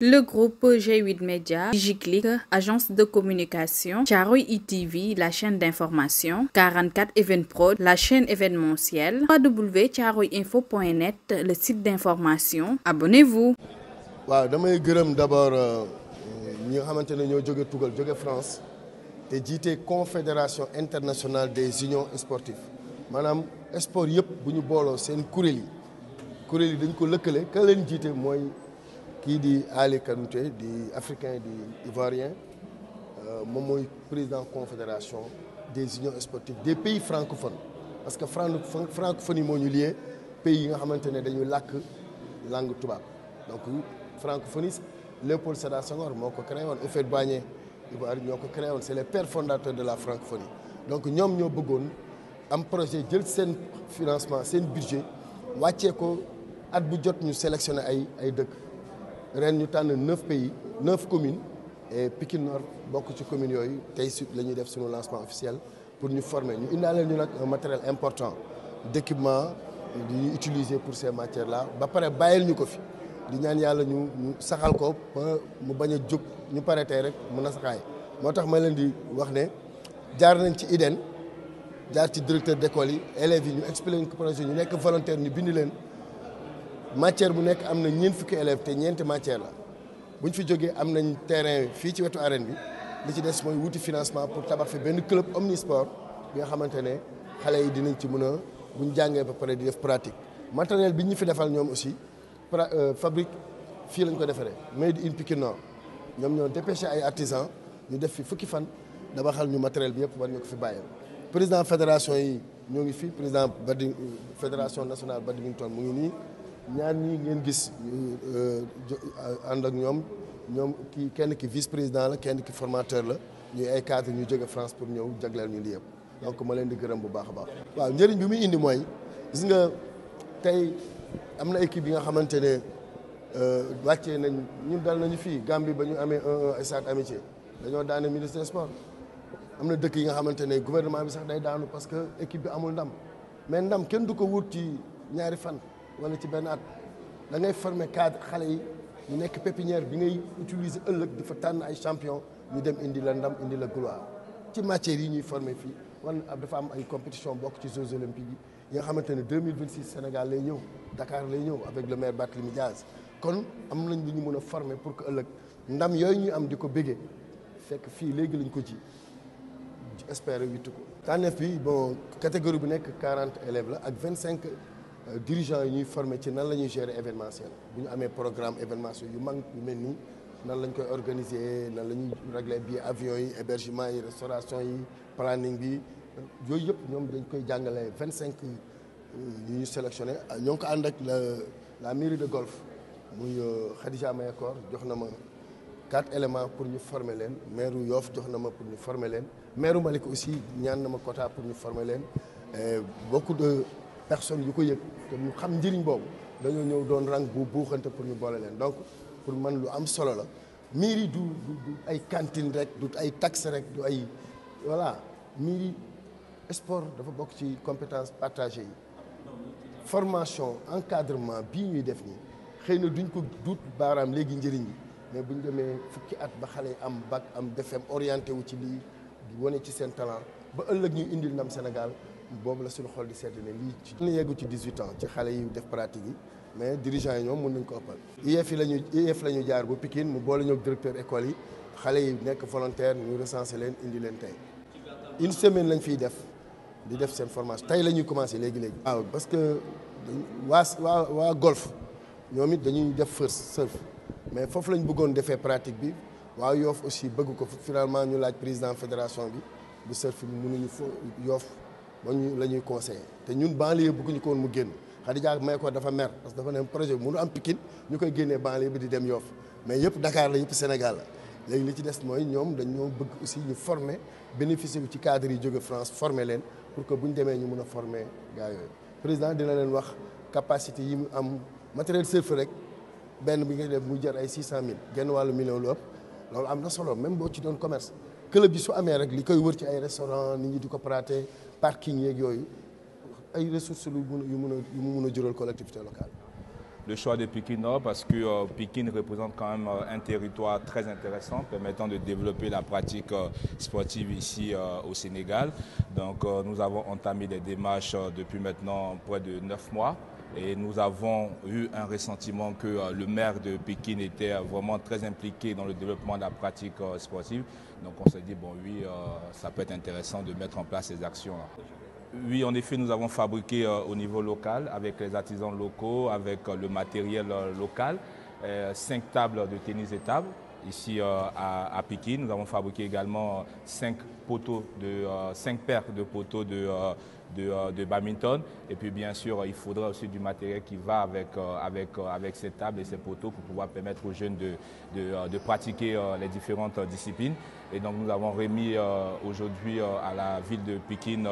Le groupe G8 Média, DigiClick, agence de communication, Thiaroye ITV, la chaîne d'information, 44 Evenprod, la chaîne événementielle, www.thiaroyeinfo.net, le site d'information. Abonnez-vous. waaw damay gërëm d'abord ñi nga xamante ne ñoo jóge Tugal jóge France te jiite confédération internationale des unions sportives maanaam sport yëpp bu ñu booloo seen kuréel yi dañ ko lëkkale ka leen jiite mooy kii di Ali Kanouté di africain di ivoirien moom mooy président confédération des unions sportives des pays francophones parce que francophonie moo ñu lié pays yi nga xamante ne dañuy làkk langue tubaab donc francophonie Léopold Sédar Senghor moo ko créé woon Houphouët-Boigny Ivoire ñoo ko créé woon c'est les pères fondateurs de la francophonie donc ñoom ñoo bëggoon am projet jël seen financement seen budget wàccee ko at bu jot ñu sélectionné ay dëkk ren ñu tànn 9 pays 9 communes et Pikine Nord bokk ci communes yooyu tey suite la ñuy def suñu lancement officiel pour ñu former ñu indaale ñu nag un matériel important d'équipement di ñu utiliser pour ces matières là ba pare bàyyil ñu ko fi di ñaan yàlla ñu saxal ko ba mu bañ a jóg ñu pare tey rek mun a saxaay moo tax ma leen di wax ne jaar nañ ci IDEN jaar ci directeur d'école yi élèves yi ñu expliqué ko projet ñu nekk volontaire ñu bind leen matière bu nekk am na ñeent fukki élèves te ñeenti matière la bu ñu fi jógee am nañ terrain fii ci wetu arène bi li ci des mooy wuti financement pour tabax fi benn club omnisport bi nga xamante ne xale yi dinañ ci mën a bu ñu jàngee ba pare di def pratique matériel bi ñu fi defal ñoom aussi fabrique fii lañ ko defaree made in Pikine Nord ñoom ñoo dépêché ay artisans ñu def fi fukki fan dabaxal ñu matériel bi yëpp war ñu ko fi bàyyee président fédération yi ñoo ngi fi président fédération nationale badminton mu ngi nii ñaar ñi ngeen gis ànd ak ñoom kii kenn ki vice président la kenn ki formateur la ñuy ay cadre ñu jóge France pour ñëw jagleel ñu lii yëpp donc ma leen di gërëm bu baax a baax. waaw njëriñ bi muy indi mooy gis nga tey am na équipe yi nga xamante ne wàccee nañ ñun dal nañu fii Gambie ba ñu amee 1-1 stade amitié dañoo daane ministre des sports am na dëkk yi nga xamante ne gouvernement bi sax day daanu parce que équipe bi amul ndam mais ndam kenn du ko wut ci ñaari fan wala ci benn at da ngay former cadre xale yi ñu nekk pépinière bi ngay utiliser ëllëg di fa tànn ay champion ñu dem indi la ndam indi la gloire ci matières yi ñuy former fii wala dafa am ay compétition bokk ci Jeux olympiques yi nga xamante ne 2026 Sénégal lay ñëw Dakar lay ñëw avec le maire Barthélémy Diaz kon am nañ lu ñu mën a former pour que ëllëg ndam yooyu ñuy am di ko béggee fekk fii léegi lañ ko ji espérer witti ko tànneef bi bon catégorie bu nekk 40 élèves la ak 25 dirigeants yi ñuy former ci nan la ñuy gérer événementiel bu ñu amee programme événementiel yu mag yu mel nii nan lañ koy organiser nan la ñuy régler billet avion yi hébergement yi restauration yi planning bi yooyu yëpp ñoom dañ koy jàngale 25 yu ñu sélectionné ñoo ngi ko ànd ak la mairie de Golf muy Khadija Mayakor jox na ma 4 éléments pour ñu former leen maire Yoff jox na ma pour ñu former leen maire Malick aussi ñaan na ma quota pour ñu former leen beaucoup de personnes yu ko yëg te ñu xam njëriñ boobu dañoo ñëw doon rang bu buuxante pour ñu boole leen donc pour man lu am solo la mairie du ay cantine rek du ay taxe rek du ay voilà mairie sport dafa bokk ci compétence partagée yi formation encadrement bii ñuy def nii xëy na duñ ko duut baaraam léegi njëriñ yi mais buñ demee fukki at ba xale am bac am BFEM orienté wu ci lii di wane ci seen talent ba ëllëg ñuy indil ndam Sénégal boobu la suñu xol di sedd ne lii ci la yeggu ci 18 ans ci xale yi def pratique yi mais dirigeants yi ñoom mën nañ ko ëppal IEF la ñu jaar ba Pikine mu boole ñoo directeur école yi xale yi nekk volontaire ñu recensé leen indi leen tey une semaine lañ fiy def di def seen formation tey la ñuy commencé léegi waaw parce que waa golf ñoom it dañuy def surf mais foofu lañ bëggoon defee pratique bi waa Yoff aussi bëgg ko finalement ñu laaj président fédération bi bu surf bi mënuñu fo Yoff ba ñu la ñuy conseillé te ñun banlieue bëgguñu ko woon mu génn Khadija may ko dafa mer parce que dafa ne projet bi mënu am Pikine ñu koy génnee banlieue bi di dem Yoff mais yëpp Dakar la yëpp Sénégal la léegi li ci des mooy ñoom dañoo bëgg aussi ñu former bénéficier ci cadre yi jóge France former leen pour que bu ñu demee ñu mën a former gars yooyu président dina leen wax capacité yi mu am matériel surf rek benn bi nga def muy jar ay 600 000 genn wàllu million lu ëpp loolu am na solo même boo ci doon commerce club bi su amee rek li koy wër ci ay restaurant nit ñi di ko prater parking yeeg yooyu ay ressources yu mu mun a jural collectivité locale le choix de Pikine Nord parce que Pikine représente quand même un territoire très intéressant permettant de développer la pratique sportive ici au Sénégal. Donc nous avons entamé des démarches depuis maintenant près de 9 mois. Et nous avons eu un ressentiment que le maire de Pikine était vraiment très impliqué dans le développement de la pratique sportive. Donc on s'est dit, bon oui, ça peut être intéressant de mettre en place ces actions-là. Oui, en effet, nous avons fabriqué au niveau local, avec les artisans locaux, avec le matériel local, 5 tables de tennis de table. Ici à Pikine, nous avons fabriqué également 5 paires de poteaux de badminton. Et puis bien sûr, il faudra aussi du matériel qui va avec ces tables et ces poteaux pour pouvoir permettre aux jeunes de pratiquer les différentes disciplines. Et donc nous avons remis aujourd'hui à la ville de Pikine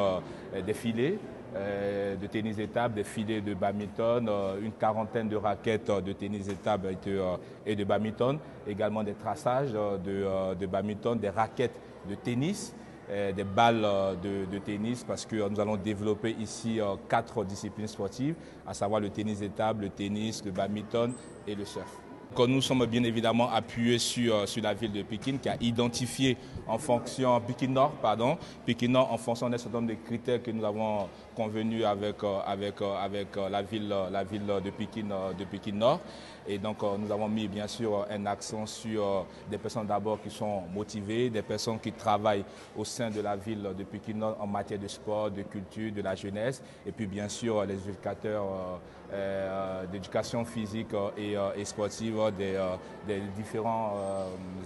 des filets de tennis de table, des filets de badminton, une quarantaine de raquettes de tennis de table et de badminton, également des traçages de badminton, des raquettes de tennis, des balles de tennis parce que nous allons développer ici 4 disciplines sportives, à savoir le tennis de table, le tennis, le badminton et le surf. Nous sommes bien évidemment appuyés sur la ville de Pikine qui a identifié en fonction, Pikine Nord en fonction d'un certain nombre de critères que nous avons convenus avec la ville de Pikine Nord. Et donc nous avons mis bien sûr un accent sur des personnes d'abord qui sont motivées, des personnes qui travaillent au sein de la ville de Pikine Nord en matière de sport, de culture, de la jeunesse, et puis bien sûr les éducateurs d'éducation physique et sportive des différentes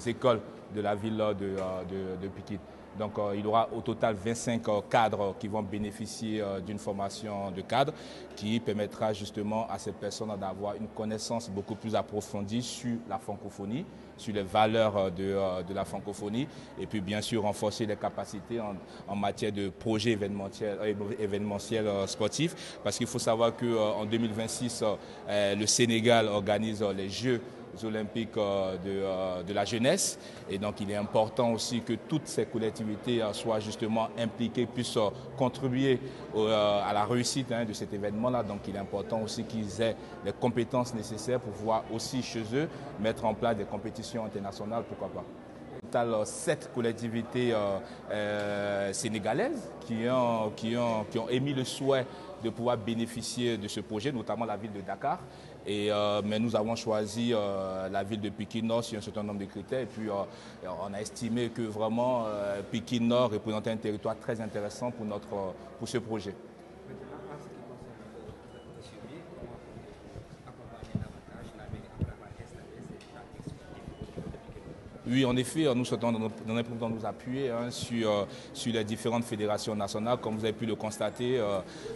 écoles de la ville de Pikine. Donc il y aura au total 25 cadres qui vont bénéficier d'une formation de cadre qui permettra justement à ces personnes d'avoir une connaissance beaucoup plus approfondie sur la francophonie, sur les valeurs de la francophonie et puis bien sûr renforcer les capacités en matière de projets événementiels sportifs parce qu'il faut savoir qu'en 2026, le Sénégal organise les Jeux olympiques de la jeunesse et donc il est important aussi que toutes ces collectivités soient justement impliquées, puissent contribuer à la réussite de cet événement-là. Donc il est important aussi qu'ils aient les compétences nécessaires pour pouvoir aussi chez eux mettre en place des compétitions internationales, pourquoi pas. Total 7 collectivités sénégalaises qui ont émis le souhait de pouvoir bénéficier de ce projet, notamment la ville de Dakar. Mais nous avons choisi la ville de Pikine Nord sur un certain nombre de critères. Et puis on a estimé que vraiment Pikine Nord représentait un territoire très intéressant pour ce projet. Oui, en effet, nous souhaitons dans un premier temps nous appuyer sur les différentes fédérations nationales. Comme vous avez pu le constater,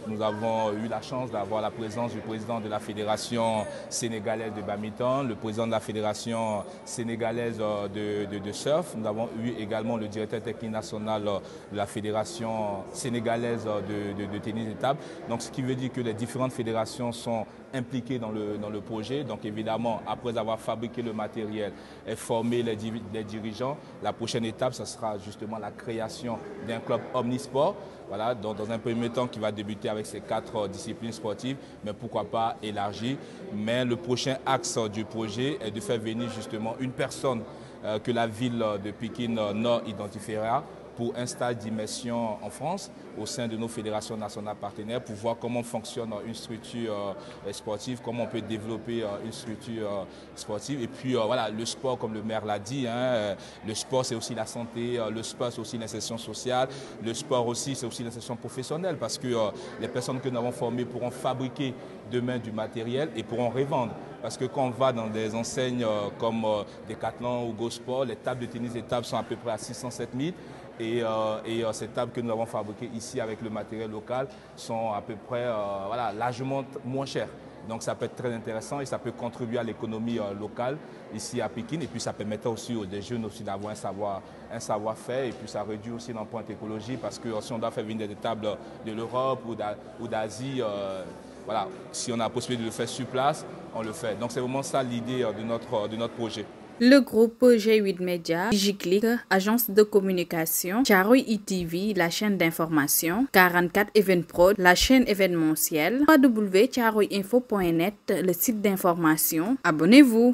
nous avons eu la chance d'avoir la présence du président de la fédération sénégalaise de badminton, le président de la fédération sénégalaise de surf. Nous avons eu également le directeur technique national de la fédération sénégalaise de tennis de table. Donc, ce qui veut dire que les différentes fédérations sont impliquées dans le projet. Donc, évidemment, après avoir fabriqué le matériel et formé les dirigeants, la prochaine étape, ce sera justement la création d'un club omnisport. Voilà, dans un premier temps qui va débuter avec ces 4 disciplines sportives, mais pourquoi pas élargir. Mais le prochain axe du projet est de faire venir justement une personne que la ville de Pikine Nord identifiera pour un stage d'immersion en France au sein de nos fédérations nationales partenaires pour voir comment fonctionne une structure sportive, comment on peut développer une structure sportive. Et puis voilà, le sport, comme le maire l'a dit, le sport c'est aussi la santé, le sport c'est aussi l'insertion sociale, le sport aussi c'est aussi l'insertion professionnelle parce que les personnes que nous avons formées pourront fabriquer demain du matériel et pourront revendre. Parce que quand on va dans des enseignes comme Decathlon ou Go Sport, les tables de tennis de table sont à peu près à 607 000. Et ces tables que nous avons fabriquées ici avec le matériel local sont à peu près largement moins chères. Donc ça peut être très intéressant et ça peut contribuer à l'économie locale ici à Pikine. Et puis ça permettra aussi aux jeunes aussi d'avoir un savoir-faire et puis ça réduit aussi l'empreinte écologique parce que si on doit faire venir des tables de l'Europe ou d'Asie, voilà, si on a la possibilité de le faire sur place, on le fait. Donc c'est vraiment ça l'idée de notre projet. Le groupe G8 Média, DigiClick, agence de communication, Thiaroye ITV, la chaîne d'information, 44 Evenprod, la chaîne événementielle, www.thiaroyeinfo.net, le site d'information. Abonnez-vous.